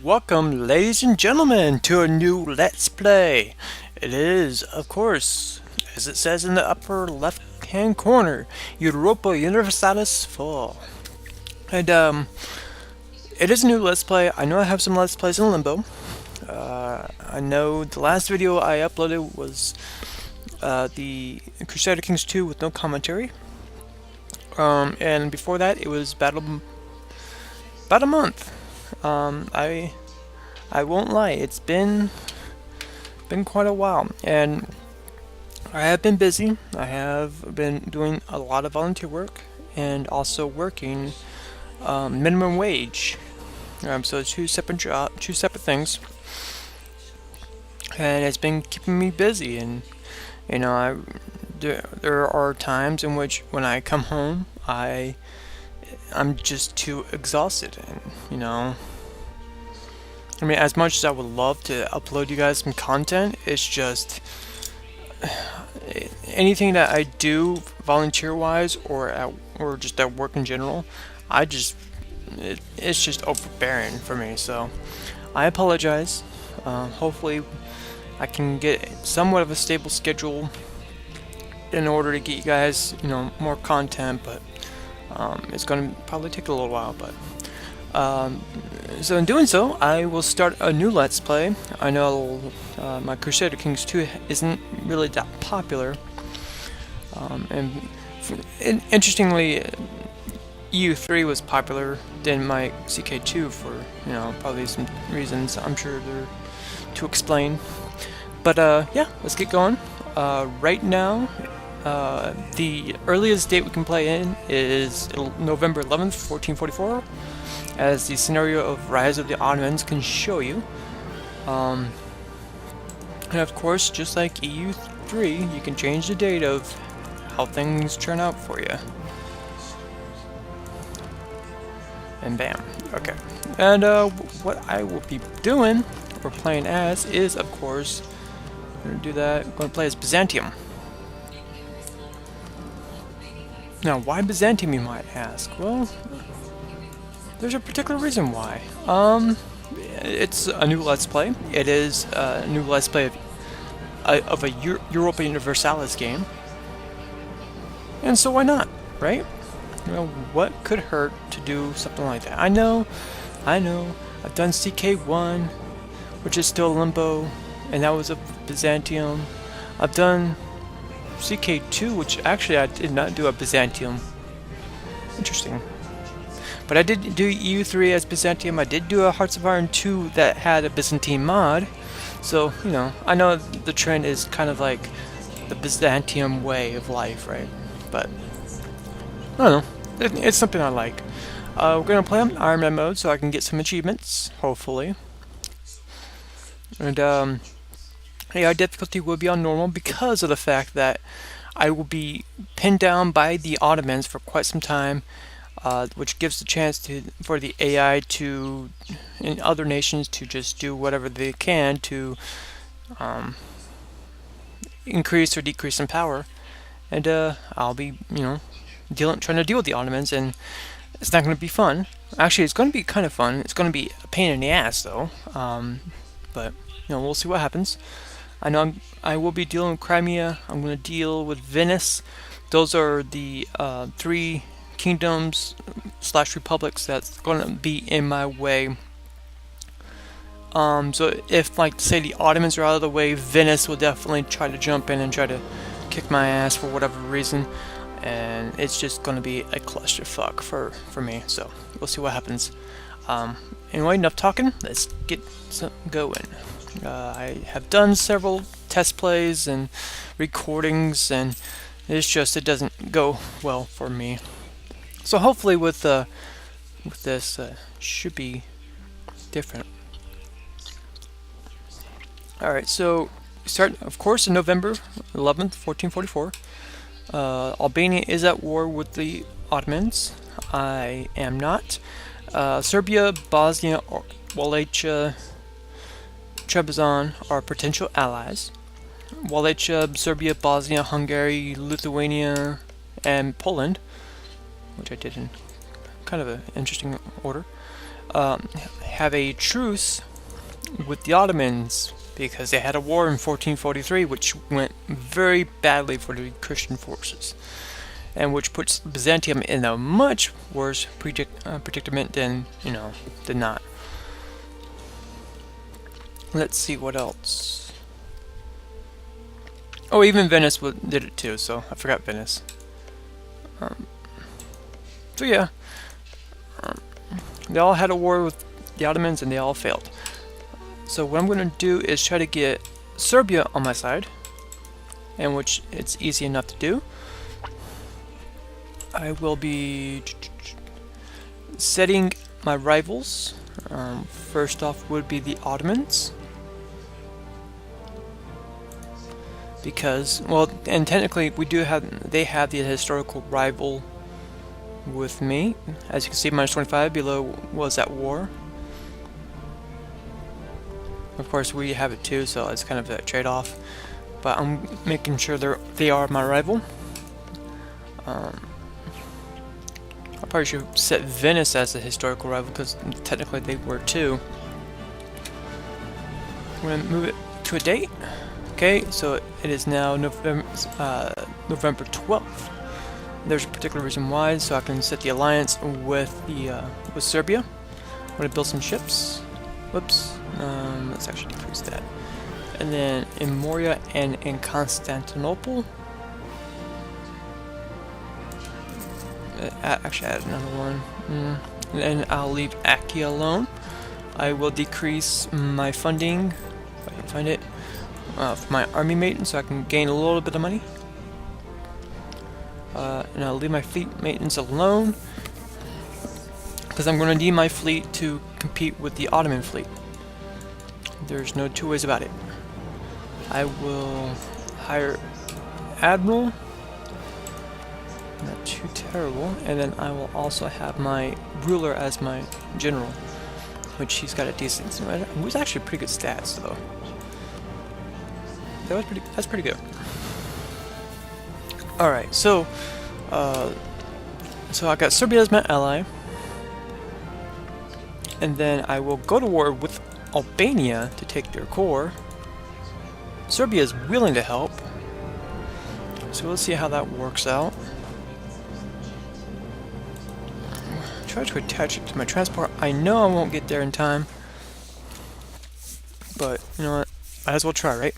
Welcome, ladies and gentlemen, to a new Let's Play. It is, of course, as it says in the upper left-hand corner, Europa Universalis Fall. And, it is a new Let's Play. I know I have some Let's Plays in Limbo. I know the last video I uploaded was the Crusader Kings 2 with no commentary. And before that, it was about a month. I won't lie, it's been quite a while, and I have been busy. I have been doing a lot of volunteer work and also working minimum wage. So two separate things, and it's been keeping me busy. And you know, there are times in which when I come home, I'm just too exhausted, and I mean, as much as I would love to upload you guys some content, it's just anything that I do volunteer-wise or just at work in general, it's just overbearing for me. So I apologize. Hopefully, I can get somewhat of a stable schedule in order to get you guys, more content. But it's going to probably take a little while. But so in doing so, I will start a new Let's Play. I know my Crusader Kings 2 isn't really that popular, and interestingly, EU3 was popular than my CK2 for probably some reasons I'm sure they're to explain. But yeah, let's get going. Right now, the earliest date we can play in is November 11th, 1444. As the scenario of Rise of the Ottomans can show you. And of course, just like EU3, you can change the date of how things turn out for you. And bam. Okay. And what I will be doing, or playing as, is of course, I'm going to do that. I'm going to play as Byzantium. Now, why Byzantium, you might ask? Well, there's a particular reason why. It's a new Let's Play. It is a new Let's Play of a Europa Universalis game. And so why not, right? What could hurt to do something like that? I know. I've done CK1, which is still Limbo, and that was a Byzantium. I've done CK2, which actually I did not do a Byzantium. Interesting. But I did do EU3 as Byzantium. I did do a Hearts of Iron 2 that had a Byzantine mod. So, I know the trend is kind of like the Byzantium way of life, right? But, I don't know. It's something I like. We're going to play on Iron Man mode so I can get some achievements, hopefully. And, yeah, our difficulty will be on normal because of the fact that I will be pinned down by the Ottomans for quite some time. Which gives the chance for the AI in other nations to just do whatever they can to increase or decrease in power, and I'll be trying to deal with the Ottomans, and it's not going to be fun. Actually, it's going to be kind of fun. It's going to be a pain in the ass though, but we'll see what happens. I know I will be dealing with Crimea. I'm going to deal with Venice. Those are the three kingdoms / republics that's going to be in my way. So if, like, say the Ottomans are out of the way, Venice will definitely try to jump in and try to kick my ass for whatever reason, and it's just going to be a clusterfuck for me. So we'll see what happens. Anyway, enough talking. Let's get going. I have done several test plays and recordings, and it doesn't go well for me. So hopefully with this should be different. Alright, so start of course in November 11th, 1444. Albania is at war with the Ottomans. I am not. Serbia, Bosnia, Wallachia, Trebizond are potential allies. Wallachia, Serbia, Bosnia, Hungary, Lithuania, and Poland, which I did in kind of an interesting order, have a truce with the Ottomans because they had a war in 1443, which went very badly for the Christian forces, and which puts Byzantium in a much worse predicament than, than not. Let's see what else. Oh, even Venice did it too, so I forgot Venice. So yeah, they all had a war with the Ottomans and they all failed. So what I'm going to do is try to get Serbia on my side, and which it's easy enough to do. I will be setting my rivals. First off would be the Ottomans. Because, well, and technically they have the historical rival with me. As you can see, -25 below was at war. Of course, we have it too, so it's kind of a trade-off. But I'm making sure they are my rival. I probably should set Venice as a historical rival because technically they were too. I'm gonna move it to a date. Okay, so it is now November 12th. There's a particular reason why, so I can set the alliance with Serbia. I'm gonna build some ships. Whoops. Let's actually decrease that. And then in Moria and in Constantinople. Actually, add another one. And then I'll leave Achaia alone. I will decrease my funding, if I can find it, for my army maintenance, so I can gain a little bit of money. And I'll leave my fleet maintenance alone, because I'm going to need my fleet to compete with the Ottoman fleet. There's no two ways about it. I will hire Admiral. Not too terrible. And then I will also have my ruler as my general, which he's got a decent. It was actually pretty good stats though. That's pretty good. All right, so I got Serbia as my ally, and then I will go to war with Albania to take their core. Serbia is willing to help, so let's see how that works out. Try to attach it to my transport. I know I won't get there in time, but you know what? Might as well try, right?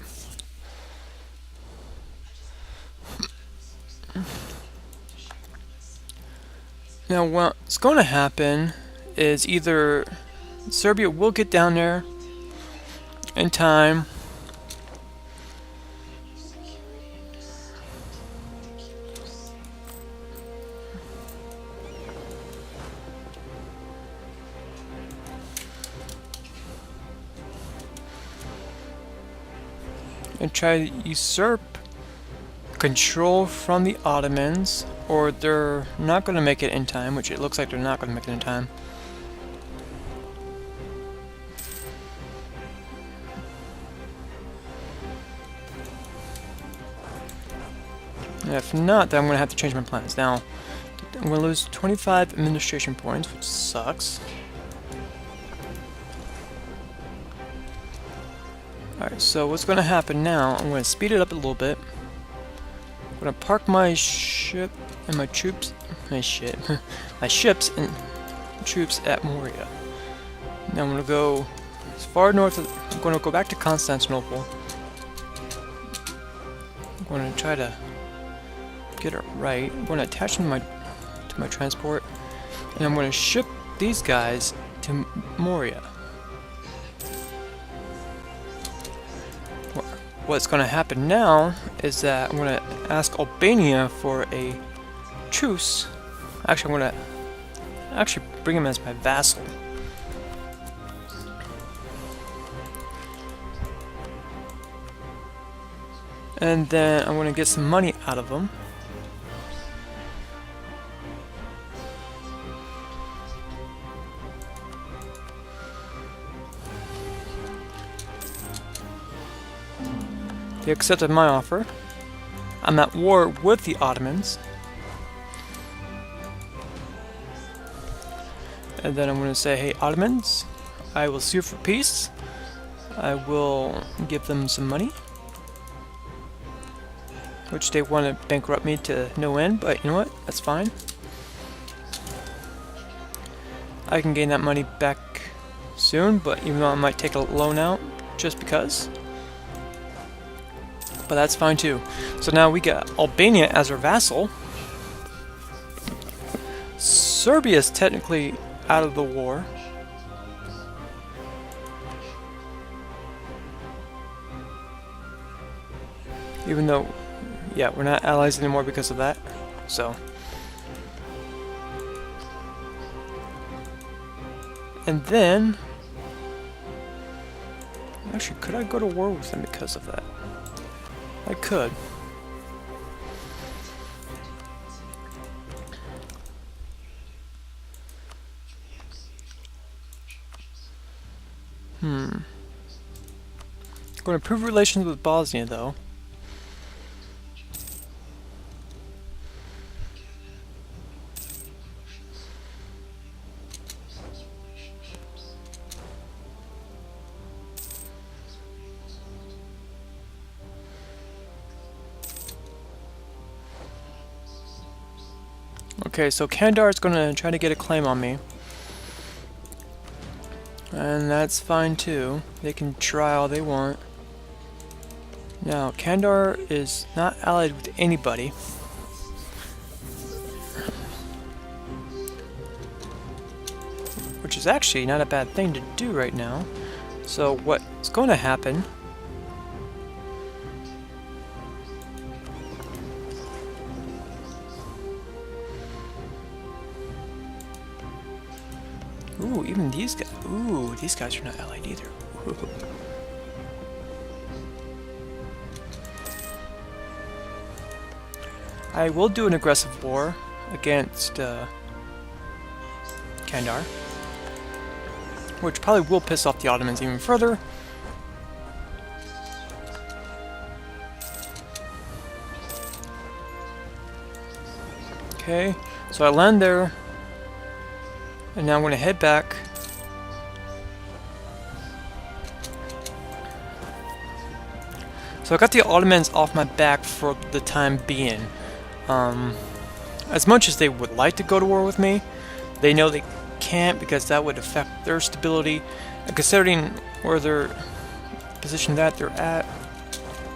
Now what's going to happen is either Serbia will get down there in time, and try to usurp control from the Ottomans, or they're not going to make it in time, which it looks like they're not going to make it in time. And if not, then I'm going to have to change my plans. Now, I'm going to lose 25 administration points, which sucks. Alright, so what's going to happen now, I'm going to speed it up a little bit. I'm going to park my ship and my troops, my ships and troops at Moria. Now I'm going to go as far north as, I'm going to go back to Constantinople. I'm going to try to get it right. I'm going to attach them to my transport, and I'm going to ship these guys to Moria. What's going to happen now is that I'm going to ask Albania for a truce. Actually, I'm going to bring him as my vassal. And then I'm going to get some money out of them. They accepted my offer. I'm at war with the Ottomans. And then I'm going to say, hey, Ottomans, I will sue for peace. I will give them some money, which they want to bankrupt me to no end, but you know what? That's fine. I can gain that money back soon, but even though I might take a loan out just because. But that's fine too. So now we got Albania as our vassal. Serbia's technically out of the war. Even though, yeah, we're not allies anymore because of that. So. And then, actually, could I go to war with them because of that? I could. Going to improve relations with Bosnia, though. Okay, so Kandar's gonna try to get a claim on me. And that's fine too. They can try all they want. Now, Kandar is not allied with anybody. Which is actually not a bad thing to do right now. So what's going to happen... Ooh, even these guys. Ooh, these guys are not allied either. Ooh. I will do an aggressive war against Kandar, which probably will piss off the Ottomans even further. Okay, so I land there. And now I'm going to head back. So I got the Ottomans off my back for the time being. As much as they would like to go to war with me, they know they can't because that would affect their stability. And considering where they're positioned that they're at.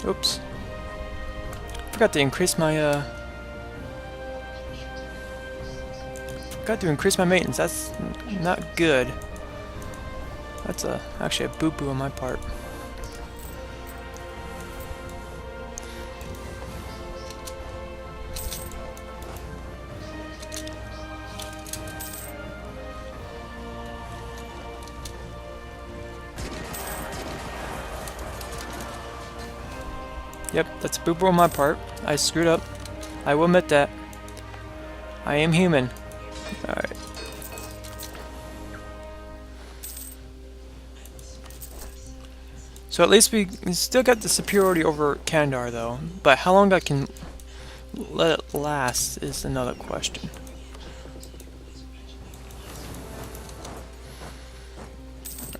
Oops. Forgot to increase my Got to increase my maintenance. That's not good. That's actually a boo-boo on my part. Yep, that's a boo-boo on my part. I screwed up. I will admit that. I am human. Alright. So at least we still got the superiority over Kandar though, but how long I can let it last is another question.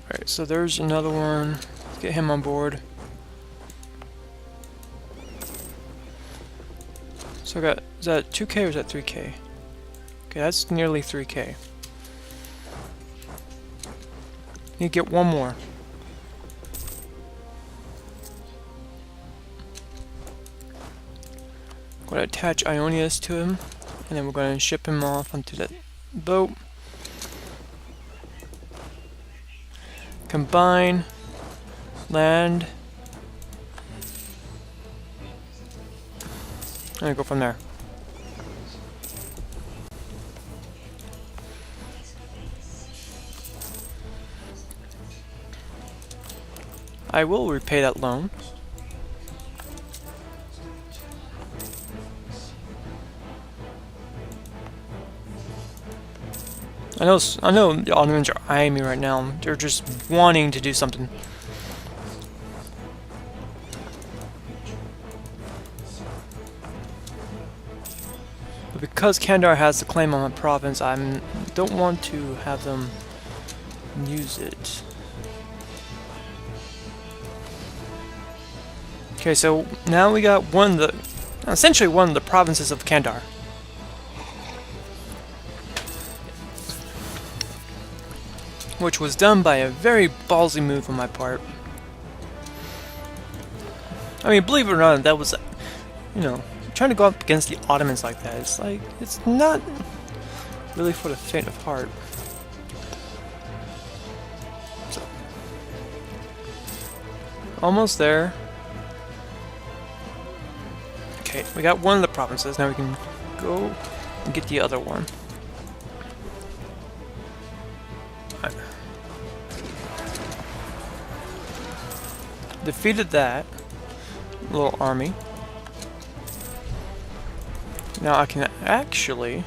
Alright, so there's another one. Let's get him on board. So I got, is that 2K or is that 3K? Okay, that's nearly 3K. Need to get one more. I'm going to attach Ionius to him, and then we're going to ship him off onto that boat. Combine, land, and go from there. I will repay that loan. I know the Ottomans are eyeing me right now. They're just wanting to do something. because Kandar has the claim on my province, I don't want to have them use it. Okay, so now we got essentially one of the provinces of Kandar. Which was done by a very ballsy move on my part. I mean, believe it or not, that was, you know, trying to go up against the Ottomans like that, it's like, it's not really for the faint of heart. So, almost there. Okay, we got one of the provinces, now we can go and get the other one. Right. Defeated that little army. Now I can actually...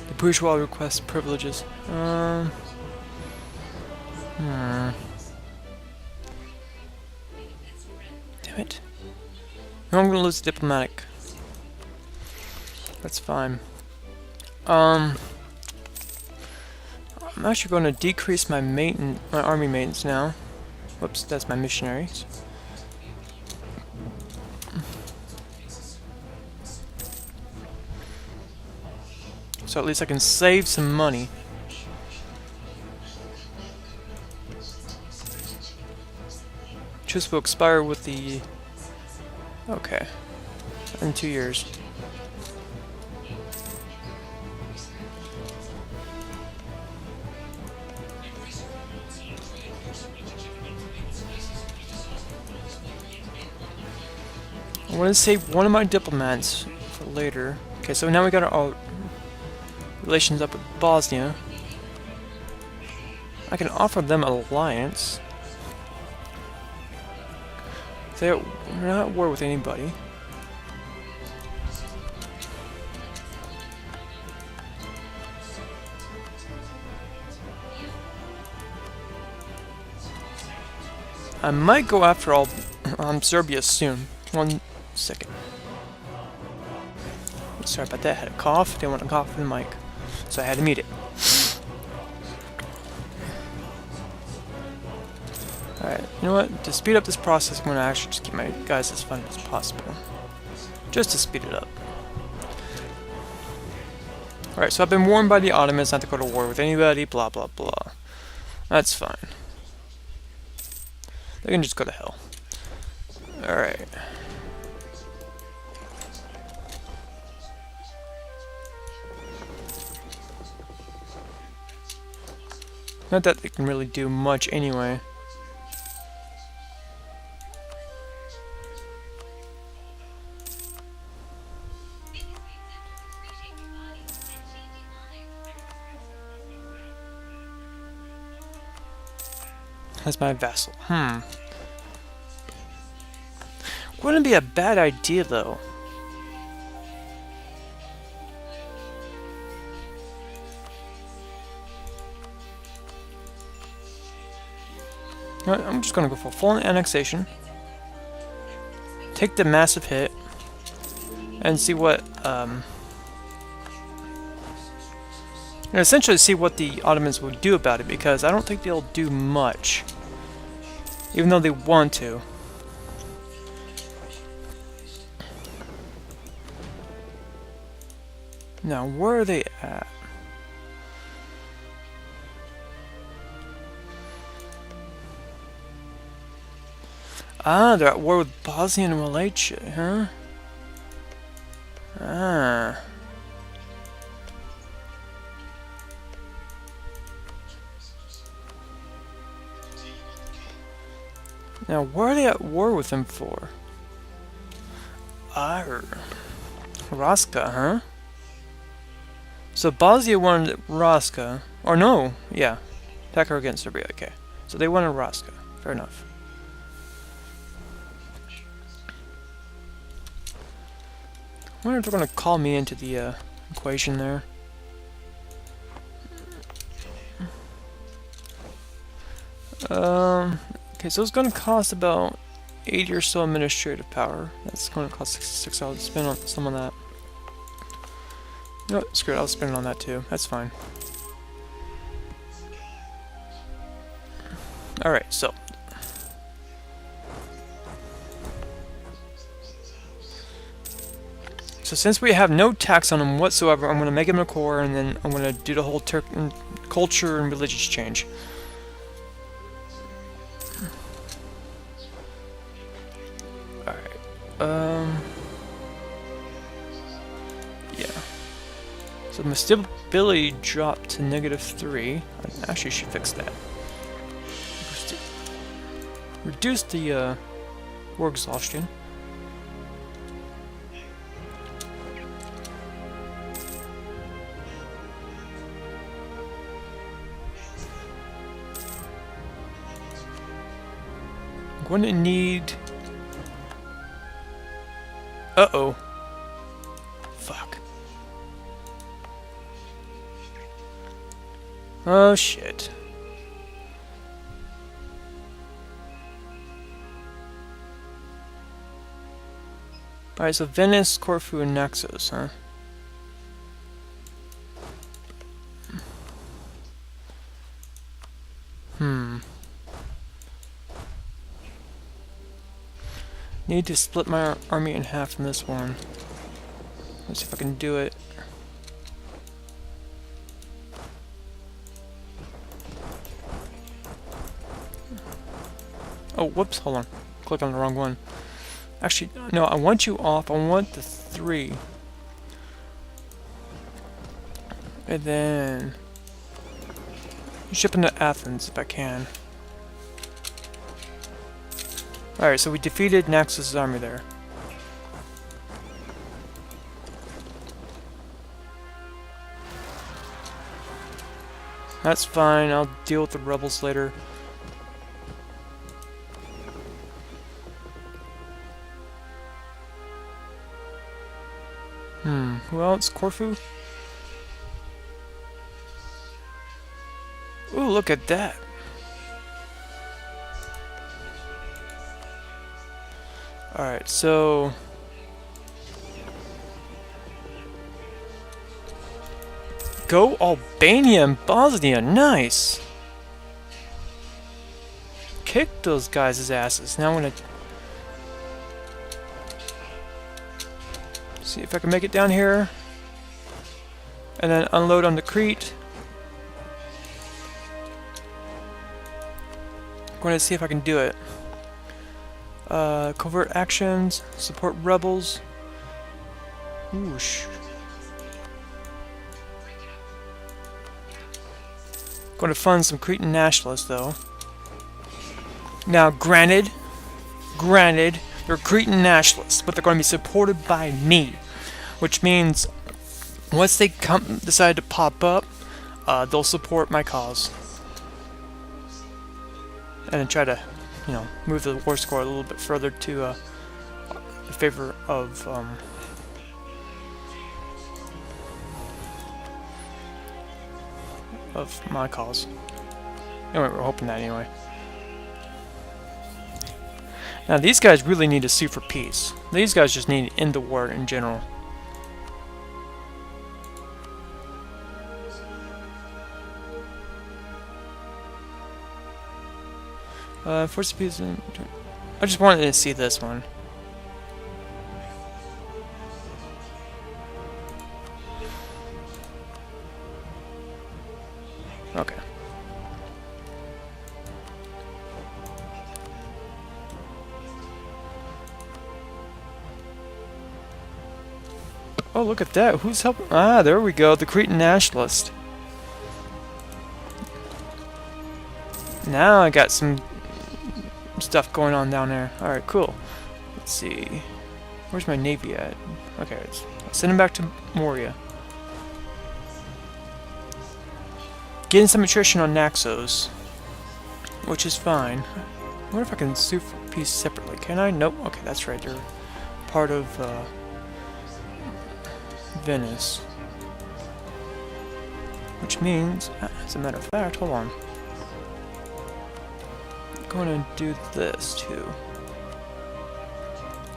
The bourgeois request privileges. Damn it. No, I'm gonna lose diplomatic. That's fine. I'm actually going to decrease my army maintenance now. Whoops, that's my missionaries. So at least I can save some money. Truce will expire with the... Okay. In 2 years. I want to save one of my diplomats for later. Okay, so now we got our relations up with Bosnia. I can offer them an alliance. They're not at war with anybody. I might go after all Serbia soon. 1 second. Sorry about that, I had a cough. Didn't want to cough in the mic, so I had to mute it. Alright, you know what? To speed up this process, I'm going to actually just keep my guys as funded as possible. Just to speed it up. Alright, so I've been warned by the Ottomans not to go to war with anybody, blah blah blah. That's fine. They can just go to hell. Alright. Not that they can really do much anyway. That's my vassal. Wouldn't be a bad idea though. I'm just gonna go for full annexation. Take the massive hit. And see what, and essentially see what the Ottomans will do about it, because I don't think they'll do much. Even though they want to. Now, where are they at? Ah, they're at war with Bosnia and Wallachia, huh? Ah. Now, where are they at war with them for? Arr. Raska, huh? So Bosnia wanted Raska. Or no, yeah. Attack her against Serbia, okay. So they wanted Raska. Fair enough. I wonder if they're going to call me into the equation there. Okay, so it's going to cost about 80 or so administrative power. That's going to cost $66 to spend on some of that. No, screw it, I'll spend it on that too. That's fine. Alright, so. So since we have no tax on him whatsoever, I'm going to make him a core, and then I'm going to do the whole culture and religious change. Alright. Yeah. So my stability dropped to -3. I actually should fix that. Reduce the war exhaustion. I'm going to need... Uh-oh. Fuck. Oh, shit. Alright, so Venice, Corfu, and Naxos, huh? Need to split my army in half from this one. Let's see if I can do it. Oh, whoops, hold on. Clicked on the wrong one. Actually, no, I want you off. I want the 3. And then... ship into Athens if I can. Alright, so we defeated Naxos' army there. That's fine, I'll deal with the rebels later. Who else? Corfu? Ooh, look at that! Alright, so... go Albania and Bosnia, nice! Kick those guys' asses. Now I'm gonna... see if I can make it down here. And then unload on the Crete. I'm going to see if I can do it. Covert actions, support rebels. Whoosh. Going to fund some Cretan nationalists, though. Now, granted, they're Cretan nationalists, but they're going to be supported by me, which means once they decide to pop up, they'll support my cause, and then try to, you know, move the war score a little bit further to in favor of my cause. Anyway, we're hoping that anyway. Now these guys really need to sue for peace. These guys just need to end the war in general. Force of peace. I just wanted to see this one. Okay. Oh, look at that. Who's helping? Ah, there we go. The Cretan nationalist. Now I got some stuff going on down there. Alright, cool. Let's see. Where's my navy at? Okay, I'll send him back to Moria. Getting some attrition on Naxos, which is fine. I wonder if I can sue for peace separately. Can I? Nope. Okay, that's right. They're part of Venice. Which means, as a matter of fact, hold on. I'm going to do this too.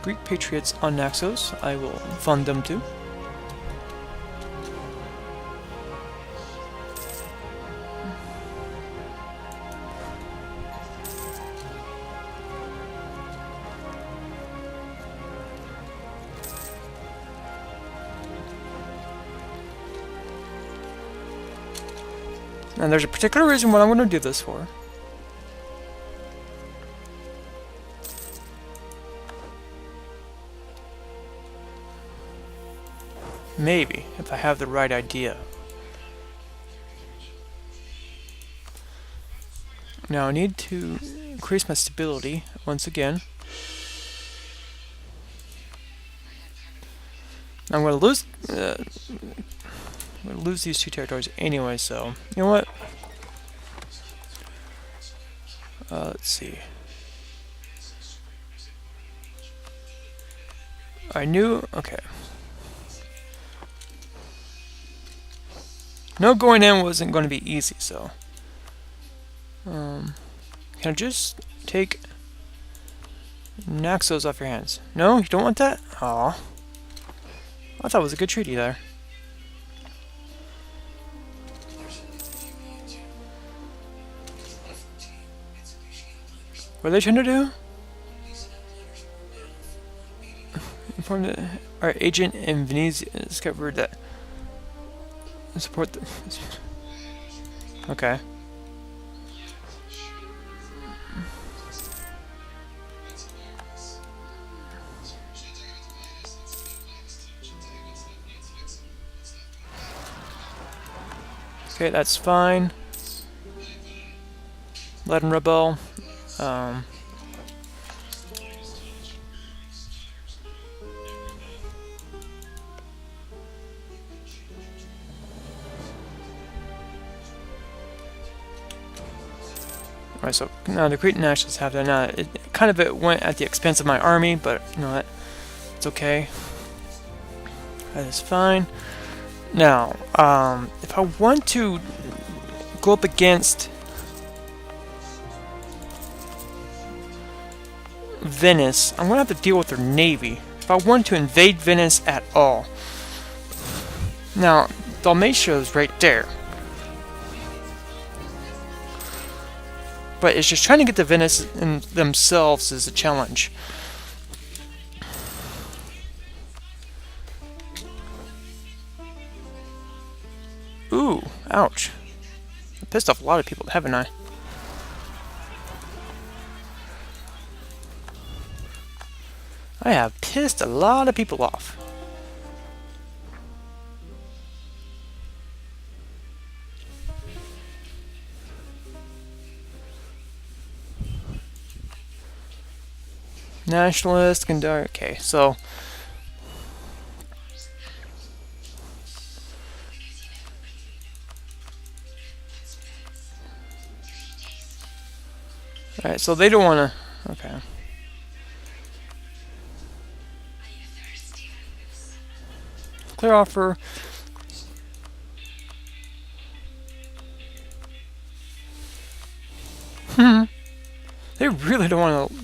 Greek patriots on Naxos. I will fund them too. And there's a particular reason what I'm going to do this for. Maybe, if I have the right idea. Now I need to increase my stability once again. I'm going to lose these two territories anyway, so you know what? Let's see. I knew. Okay. No, going in wasn't going to be easy, so. Can I just take Naxos off your hands? No, you don't want that? Aw. I thought it was a good treaty there. What are they trying to do? Informed that our agent in Venice discovered that support the. Okay. Okay, that's fine. Let him rebel. Alright, so now the Cretan nationalists have that. Now, it went at the expense of my army, but you know what? It's okay. That is fine. Now, if I want to go up against Venice, I'm going to have to deal with their navy. If I want to invade Venice at all. Now, Dalmatia is right there. But it's just trying to get to Venice in themselves is a challenge. Ooh, ouch. I pissed off a lot of people, haven't I? I have pissed a lot of people off. Nationalist, Gandhar. Okay, so. Alright, so they don't want to. Okay. Clear offer. They really don't want to.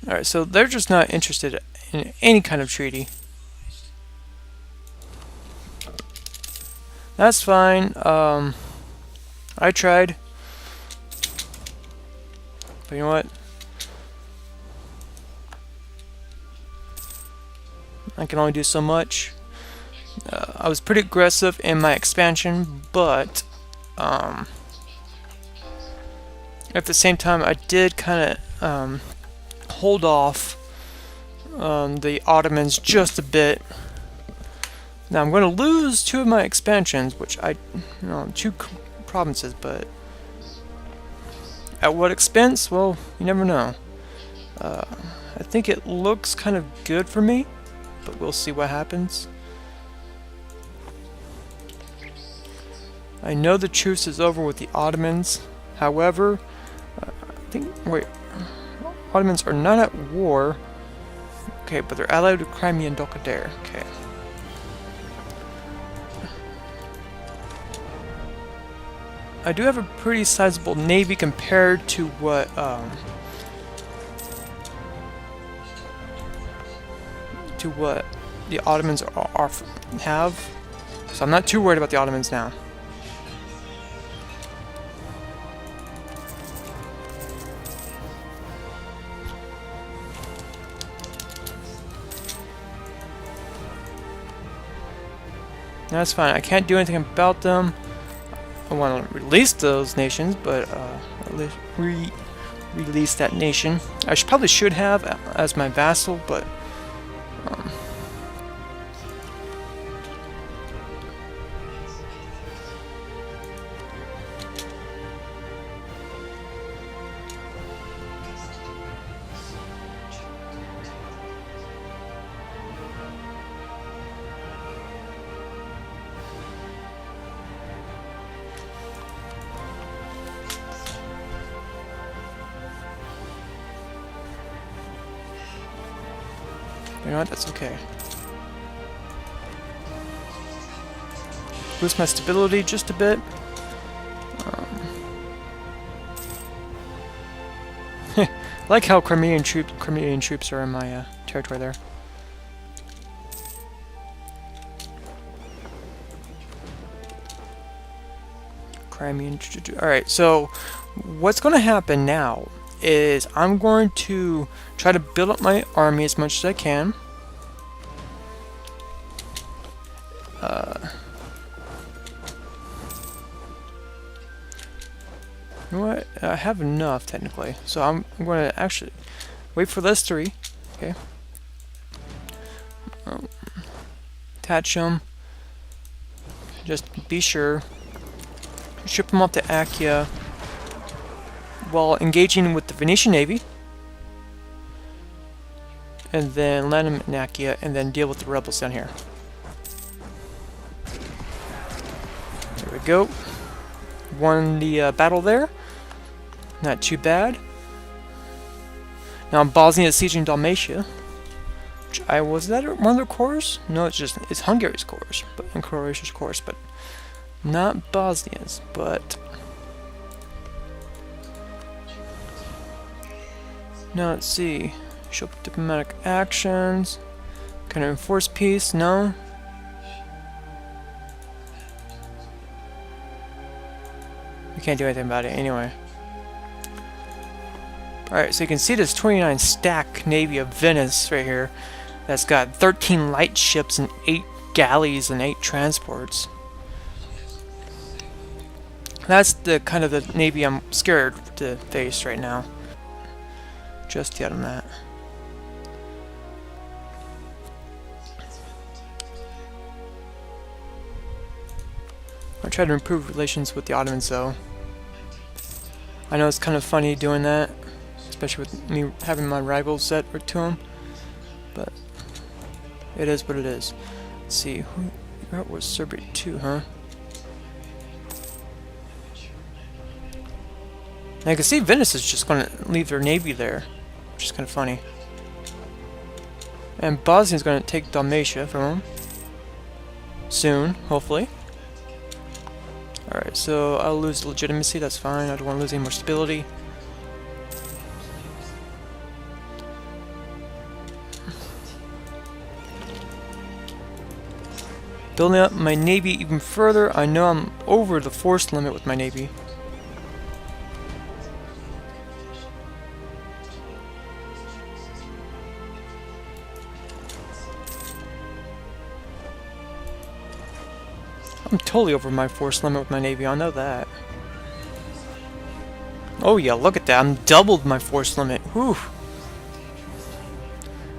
Alright, so they're just not interested in any kind of treaty. That's fine. I tried. But you know what? I can only do so much. I was pretty aggressive in my expansion, but at the same time I did kind of hold off the Ottomans just a bit. Now I'm going to lose two of my expansions, which two provinces, but at what expense? Well, you never know. I think it looks kind of good for me, but we'll see what happens. I know the truce is over with the Ottomans. However, Ottomans are not at war. Okay, but they're allied with Crimea and Dokadere. Okay. I do have a pretty sizable navy compared to what the Ottomans have. So I'm not too worried about the Ottomans now. That's fine. I can't do anything about them. I want to release those nations, but at least release that nation. I probably should have as my vassal, but you know what? That's okay. Boost my stability just a bit. I like how Crimean troops are in my territory there. Crimean. Alright, so what's going to happen now is I'm going to try to build up my army as much as I can. You know what? I have enough, technically. So I'm going to actually wait for this 3. Okay. Attach them. Just be sure. Ship them up to Achaia while engaging with the Venetian Navy. And then land them in Achaia and then deal with the rebels down here. There we go. Won the battle there. Not too bad. Now Bosnia is sieging Dalmatia. Which was that one of their cores? No, it's Hungary's cores, but and Croatia's cores, but not Bosnia's. But now let's see. Show up diplomatic actions. Can I enforce peace? No. We can't do anything about it anyway. Alright, so you can see this 29 stack Navy of Venice right here. That's got 13 light ships and 8 galleys and 8 transports. That's the kind of the Navy I'm scared to face right now. Just yet on that. I try to improve relations with the Ottomans though. I know it's kind of funny doing that, especially with me having my rivals set to them, but it is what it is. Let's see, where was Serbia 2, huh? Now you can see Venice is just going to leave their navy there, which is kind of funny. And Bosnia's going to take Dalmatia from them soon, hopefully. Alright, so I'll lose legitimacy, that's fine. I don't want to lose any more stability. Building up my navy even further. I know I'm over the force limit with my navy. I'm totally over my force limit with my navy, I know that. Oh yeah, look at that, I'm doubled my force limit. Whew.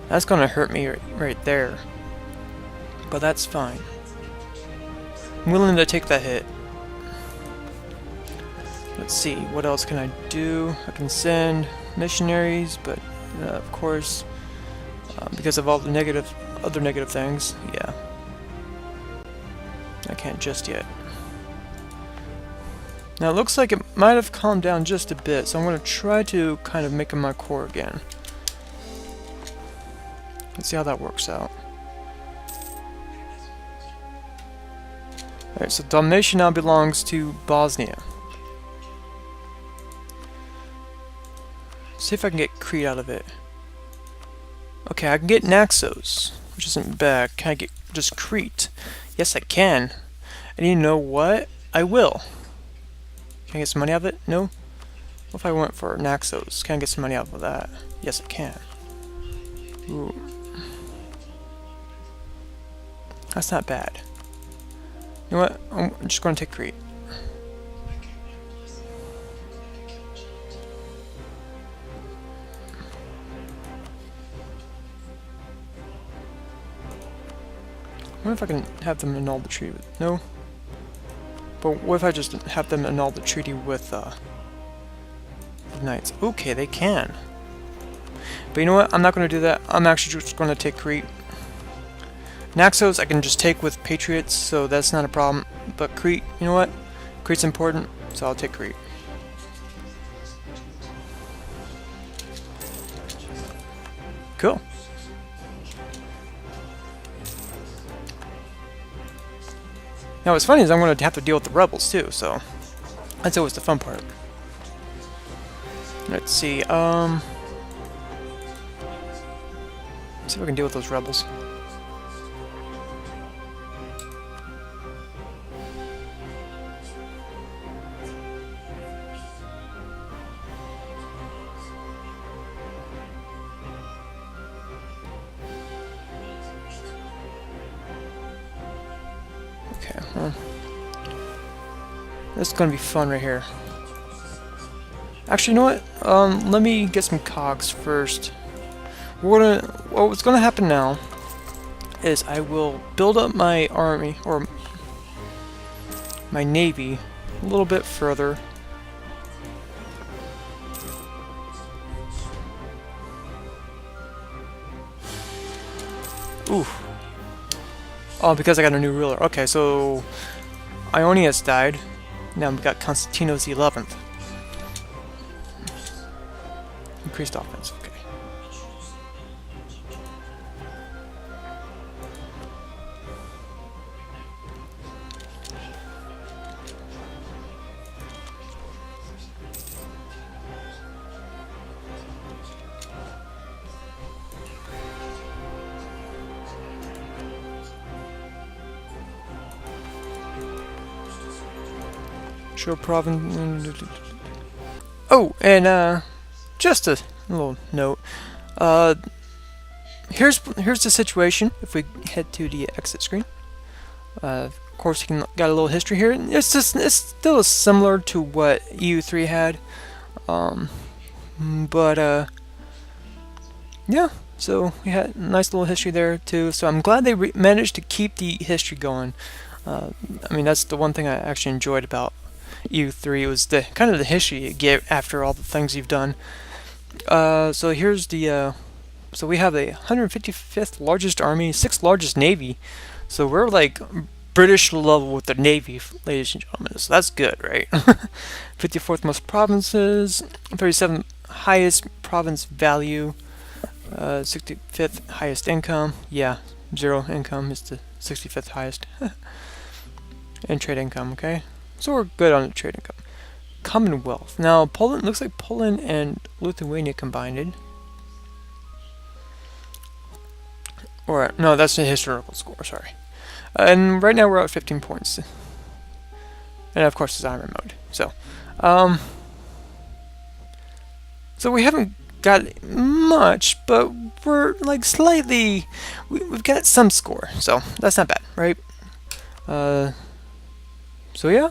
That's gonna hurt me right there. But that's fine. I'm willing to take that hit. Let's see, what else can I do? I can send missionaries, but of course, because of all the other negative things, yeah. I can't just yet. Now it looks like it might have calmed down just a bit, so I'm going to try to kind of make it my core again. Let's see how that works out. Alright, so Dalmatia now belongs to Bosnia. See if I can get Crete out of it. Okay, I can get Naxos, which isn't bad. Can I get just Crete? Yes, I can. And you know what? I will. Can I get some money out of it? No? What if I went for Naxos? Can I get some money out of that? Yes, I can. Ooh. That's not bad. You know what? I'm just going to take Crete. I wonder if I can have them annul the treaty with... No. But what if I just have them annul the treaty with the knights? Okay, they can. But you know what? I'm not going to do that. I'm actually just going to take Crete. Naxos I can just take with Patriots, so that's not a problem. But Crete, you know what? Crete's important, so I'll take Crete. Cool. Now what's funny is I'm going to have to deal with the rebels too, so that's always the fun part. Let's see, let's see if I can deal with those rebels. Okay, well, this is gonna be fun right here. Actually, you know what? Let me get some cogs first. What's gonna happen now is I will build up my army, or my navy, a little bit further. Ooh. Oh, because I got a new ruler. Okay, so Ionius died. Now we've got Constantinos the 11th. Increased offense. Okay. Show province. Oh, and just a little note. Here's the situation. If we head to the exit screen, of course, you can got a little history here. It's still similar to what EU3 had, but yeah. So we had a nice little history there too. So I'm glad they managed to keep the history going. I mean, that's the one thing I actually enjoyed about EU3 was the kind of the history you get after all the things you've done. So here's the so we have the 155th largest army, 6th largest navy. So we're like British level with the navy, ladies and gentlemen. So that's good, right? 54th most provinces, 37th highest province value, 65th highest income. Yeah, 0 income is the 65th highest. And trade income, okay? So we're good on the trade income. Commonwealth. Now, Poland, looks like Poland and Lithuania combined. Or, no, that's the historical score, sorry. And right now we're at 15 points. And of course, it's iron mode. So, so we haven't got much, but we're like slightly, we've got some score. So, that's not bad, right? So yeah.